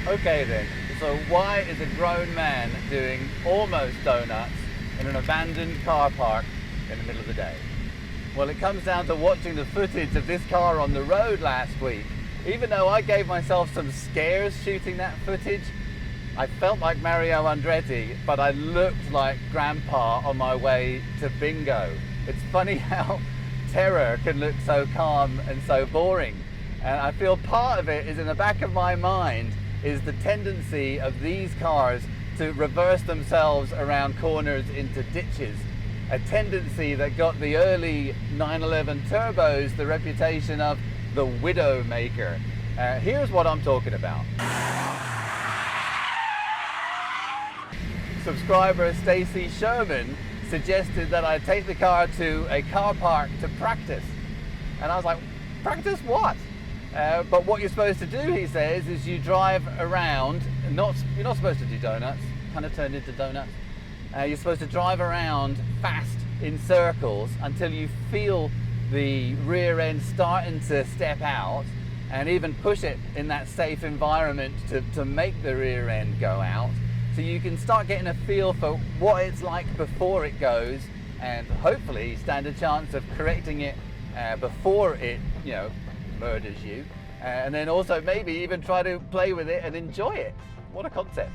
Okay then, so why is a grown man doing almost donuts in an abandoned car park in the middle of the day? Well, it comes down to watching the footage of this car on the road last week. Even though I gave myself some scares shooting that footage, I felt like Mario Andretti, but I looked like Grandpa on my way to bingo. It's funny how terror can look so calm and so boring. And I feel part of it is in the back of my mind is the tendency of these cars to reverse themselves around corners into ditches. A tendency that got the early 911 turbos the reputation of the widow maker. Here's what I'm talking about. Subscriber Stacy Sherman suggested that I take the car to a car park to practice. And I was like, practice what? But what you're supposed to do, he says, is you drive around, you're not supposed to do donuts, kind of turned into donuts. You're supposed to drive around fast in circles until you feel the rear end starting to step out, and even push it in that safe environment to make the rear end go out. So you can start getting a feel for what it's like before it goes, and hopefully stand a chance of correcting it before it, murders you, and then also maybe even try to play with it and enjoy it. What a concept.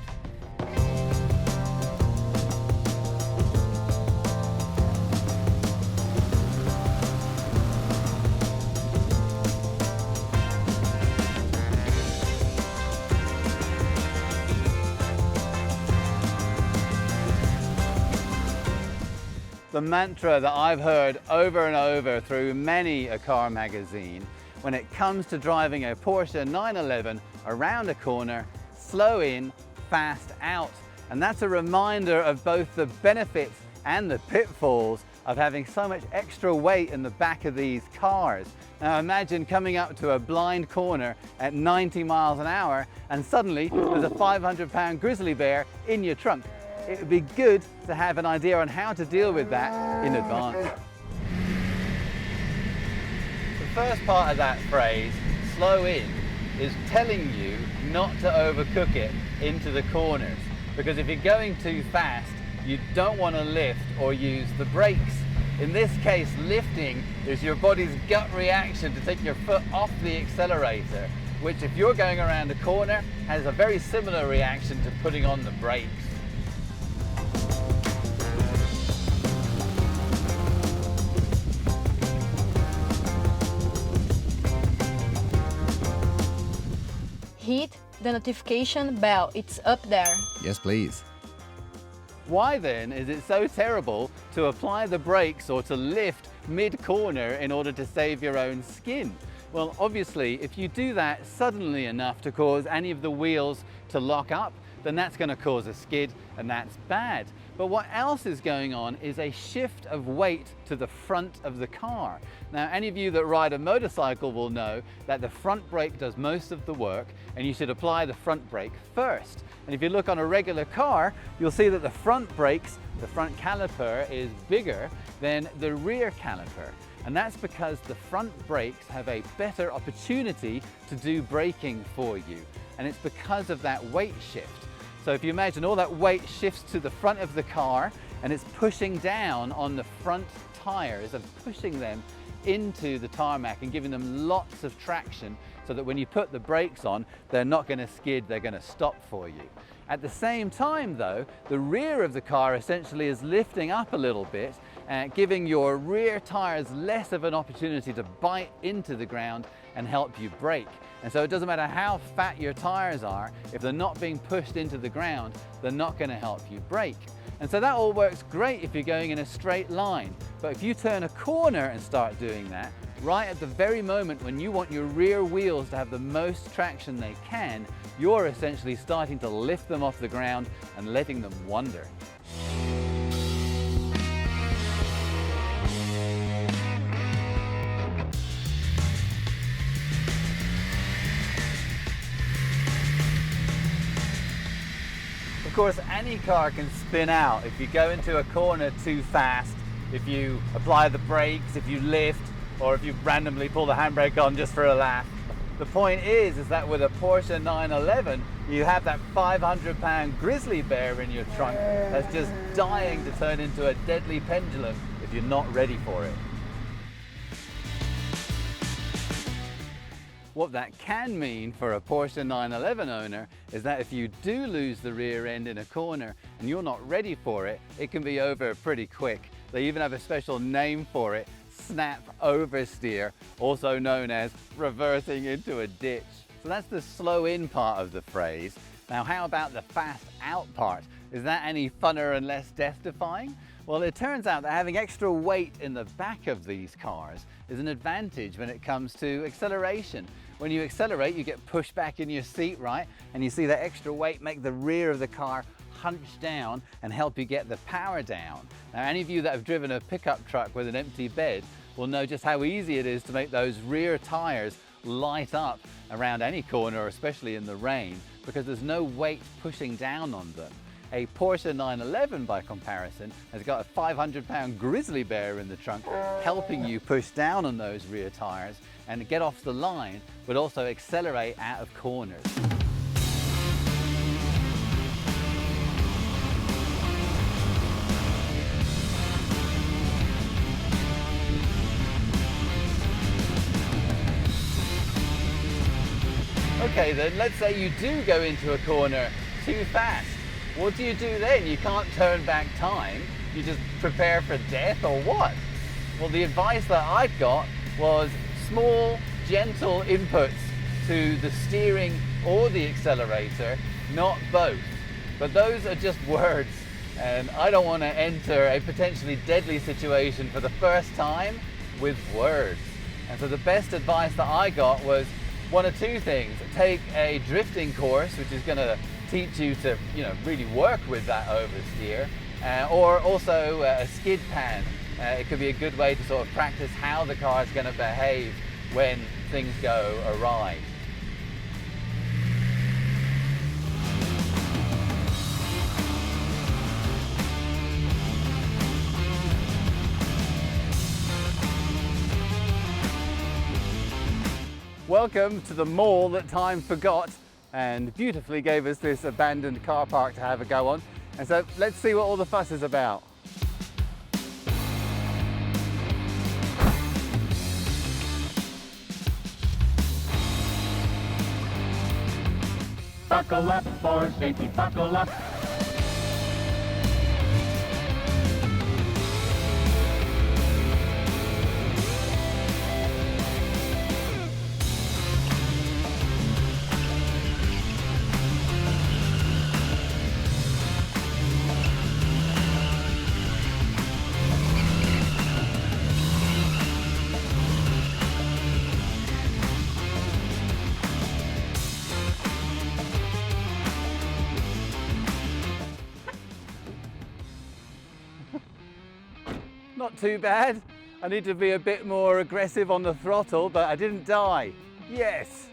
The mantra that I've heard over and over through many a car magazine when it comes to driving a Porsche 911 around a corner, slow in, fast out. And that's a reminder of both the benefits and the pitfalls of having so much extra weight in the back of these cars. Now imagine coming up to a blind corner at 90 miles an hour and suddenly there's a 500-pound grizzly bear in your trunk. It would be good to have an idea on how to deal with that in advance. The first part of that phrase, slow in, is telling you not to overcook it into the corners. Because if you're going too fast, you don't want to lift or use the brakes. In this case, lifting is your body's gut reaction to take your foot off the accelerator, which if you're going around a corner, has a very similar reaction to putting on the brakes. Hit the notification bell, it's up there. Yes, please. Why then is it so terrible to apply the brakes or to lift mid-corner in order to save your own skin? Well, obviously, if you do that suddenly enough to cause any of the wheels to lock up, then that's going to cause a skid, and that's bad. But what else is going on is a shift of weight to the front of the car. Now, any of you that ride a motorcycle will know that the front brake does most of the work, and you should apply the front brake first. And if you look on a regular car, you'll see that the front brakes, the front caliper is bigger than the rear caliper. And that's because the front brakes have a better opportunity to do braking for you. And it's because of that weight shift. So if you imagine all that weight shifts to the front of the car and it's pushing down on the front tires and pushing them into the tarmac and giving them lots of traction so that when you put the brakes on, they're not going to skid, they're going to stop for you. At the same time though, the rear of the car essentially is lifting up a little bit, giving your rear tires less of an opportunity to bite into the ground and help you brake. And so it doesn't matter how fat your tires are, if they're not being pushed into the ground, they're not going to help you brake. And so that all works great if you're going in a straight line. But if you turn a corner and start doing that, right at the very moment when you want your rear wheels to have the most traction they can, you're essentially starting to lift them off the ground and letting them wander. Of course, any car can spin out if you go into a corner too fast, if you apply the brakes, if you lift, or if you randomly pull the handbrake on just for a laugh. The point is that with a Porsche 911, you have that 500-pound grizzly bear in your trunk that's just dying to turn into a deadly pendulum if you're not ready for it. What that can mean for a Porsche 911 owner is that if you do lose the rear end in a corner and you're not ready for it, it can be over pretty quick. They even have a special name for it, Snap Oversteer, also known as reversing into a ditch. So that's the slow in part of the phrase. Now how about the fast out part? Is that any funner and less death-defying? Well, it turns out that having extra weight in the back of these cars is an advantage when it comes to acceleration. When you accelerate, you get pushed back in your seat, right? And you see that extra weight make the rear of the car hunch down and help you get the power down. Now, any of you that have driven a pickup truck with an empty bed will know just how easy it is to make those rear tires light up around any corner, especially in the rain, because there's no weight pushing down on them. A Porsche 911, by comparison, has got a 500-pound grizzly bear in the trunk, helping you push down on those rear tires and get off the line, but also accelerate out of corners. Okay then, let's say you do go into a corner too fast. What do you do then? You can't turn back time. You just prepare for death or what? Well, the advice that I got was small, gentle inputs to the steering or the accelerator, not both. But those are just words, and I don't want to enter a potentially deadly situation for the first time with words. And so the best advice that I got was one of two things. Take a drifting course, which is going to teach you to, really work with that oversteer, or also a skid pan. It could be a good way to sort of practice how the car is going to behave when things go awry. Welcome to the mall that time forgot and beautifully gave us this abandoned car park to have a go on. And so let's see what all the fuss is about. Buckle up for safety, buckle up. Not too bad. I need to be a bit more aggressive on the throttle, but I didn't die. Yes!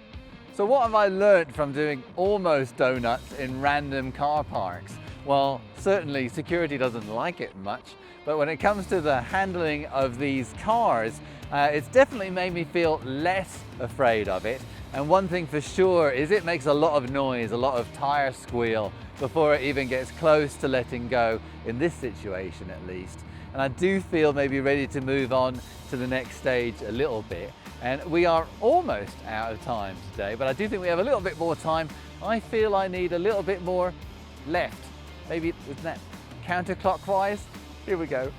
So what have I learnt from doing almost donuts in random car parks? Well, certainly security doesn't like it much, but when it comes to the handling of these cars, it's definitely made me feel less afraid of it. And one thing for sure is it makes a lot of noise, a lot of tire squeal before it even gets close to letting go, in this situation at least. And I do feel maybe ready to move on to the next stage a little bit. And we are almost out of time today, but I do think we have a little bit more time. I feel I need a little bit more left. Maybe, isn't that counterclockwise? Here we go.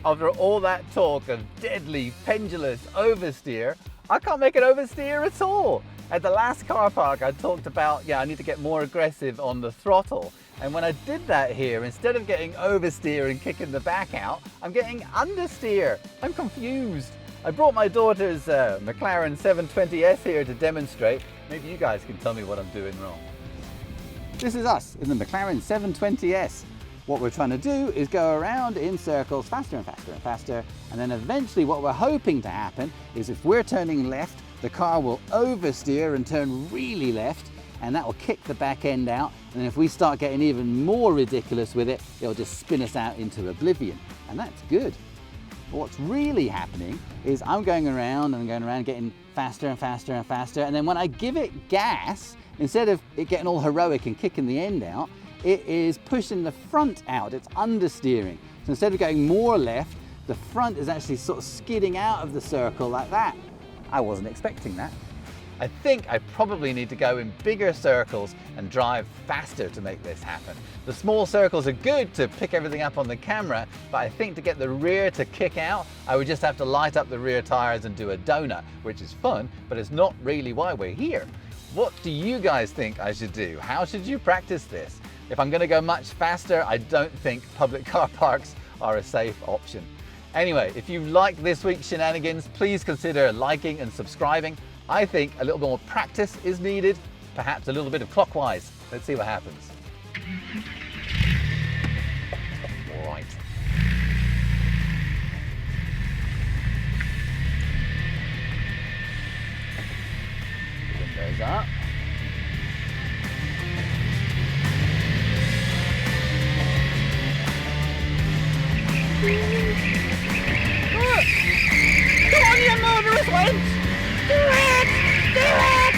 After all that talk of deadly pendulous oversteer, I can't make it oversteer at all. At the last car park I talked about, I need to get more aggressive on the throttle. And when I did that here, instead of getting oversteer and kicking the back out, I'm getting understeer. I'm confused. I brought my daughter's McLaren 720S here to demonstrate. Maybe you guys can tell me what I'm doing wrong. This is us in the McLaren 720S. What we're trying to do is go around in circles faster and faster and faster, and then eventually what we're hoping to happen is if we're turning left, the car will oversteer and turn really left, and that will kick the back end out, and then if we start getting even more ridiculous with it, it'll just spin us out into oblivion, and that's good. But what's really happening is I'm going around and going around getting faster and faster and faster, and then when I give it gas, instead of it getting all heroic and kicking the end out, it is pushing the front out, it's understeering. So instead of going more left, the front is actually sort of skidding out of the circle like that. I wasn't expecting that. I think I probably need to go in bigger circles and drive faster to make this happen. The small circles are good to pick everything up on the camera, but I think to get the rear to kick out, I would just have to light up the rear tires and do a donut, which is fun, but it's not really why we're here. What do you guys think I should do? How should you practice this? If I'm going to go much faster, I don't think public car parks are a safe option. Anyway, if you like this week's shenanigans, please consider liking and subscribing. I think a little more practice is needed, perhaps a little bit of clockwise. Let's see what happens. Right. Windows up. Come on, you murderous wench! Do it! Do it!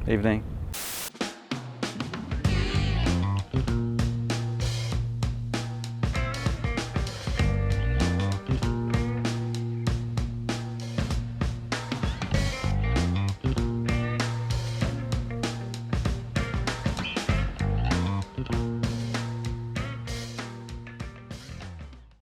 Evening.